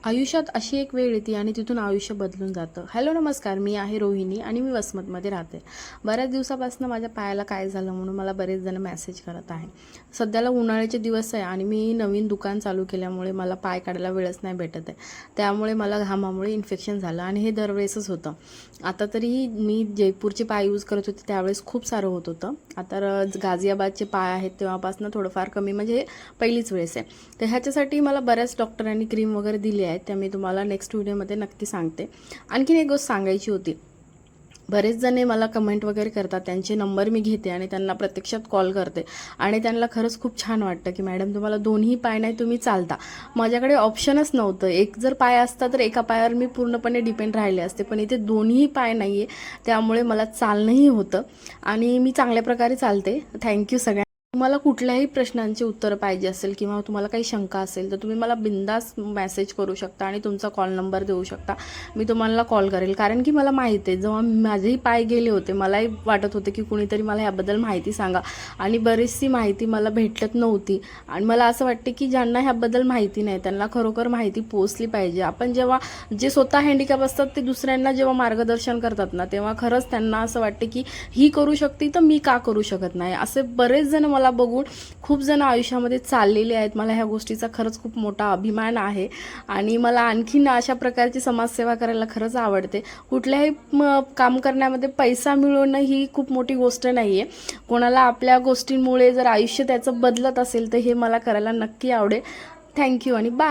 आयुष्यात अशी एक वेळ येते आणि तिथून आयुष्य बदलून जातं. हॅलो नमस्कार, मी आहे रोहिणी आणि मी वसमतमध्ये राहते. बऱ्याच दिवसापासून माझ्या पायाला काय झालं म्हणून मला बरेच जण मेसेज करत आहे. सध्याला उन्हाळ्याचे दिवस आहे आणि मी नवीन दुकान चालू केल्यामुळे मला पाय काढायला वेळच नाही भेटत आहे. त्यामुळे मला घामामुळे इन्फेक्शन झालं आणि हे दरवेळेसच होतं. आता तरी मी जयपूरचे पाय यूज करत होते त्यावेळेस खूप सारं होत होतं. आता गाझियाबादचे पाय आहेत तेव्हापासून थोडंफार कमी, म्हणजे हे पहिलीच वेळेस आहे. तर ह्याच्यासाठी मला बऱ्याच डॉक्टरांनी क्रीम वगैरे दिली आहेत, त्या मी तुम्हाला नेक्स्ट व्हिडिओमध्ये नक्की सांगते. आणखीन एक गोष्ट सांगायची होती. बरेच जणे मला कमेंट वगैरे करतात, त्यांचे नंबर मी घेते आणि त्यांना प्रत्यक्षात कॉल करते आणि त्यांना खरंच खूप छान वाटतं की मॅडम तुम्हाला दोन्ही पाय नाही, तुम्ही चालता. माझ्याकडे ऑप्शनच नव्हतं. एक जर पाय असता तर एका पायावर मी पूर्णपणे डिपेंड राहिले असते, पण इथे दोन्ही पाय नाही आहे, त्यामुळे मला चालणंही होतं आणि मी चांगल्या प्रकारे चालते. थँक्यू सगळ्यांना. तुम्हाला कुठल्याही प्रश्नांची उत्तरं पाहिजे असेल किंवा तुम्हाला काही शंका असेल तर तुम्ही मला बिंदास मेसेज करू शकता आणि तुमचा कॉल नंबर देऊ शकता. मी तुम्हाला कॉल करेल, कारण की मला माहीत आहे जेव्हा माझेही पाय गेले होते मलाही वाटत होते की कुणीतरी मला ह्याबद्दल माहिती सांगा आणि बरीचशी माहिती मला भेटत नव्हती. आणि मला असं वाटते की ज्यांना ह्याबद्दल माहिती नाही त्यांना खरोखर माहिती पोचली पाहिजे. आपण जेव्हा जे स्वतः हँडिकॅप असतात ते दुसऱ्यांना जेव्हा मार्गदर्शन करतात ना, तेव्हा खरंच त्यांना असं वाटते की ही करू शकते तर मी का करू शकत नाही. असे बरेच जण मला बघून खूप जण आयुष्यामध्ये चाललेले आहेत. मला ह्या गोष्टीचा खरंच खूप मोठा अभिमान आहे आणि मला आणखीन अशा प्रकारची समाजसेवा करायला खरंच आवडते. कुठल्याही काम करण्यामध्ये पैसा मिळवणं ही खूप मोठी गोष्ट नाही आहे. कोणाला आपल्या गोष्टींमुळे जर आयुष्य त्याचं बदलत असेल तर हे मला करायला नक्की आवडेल. थँक्यू आणि बाय.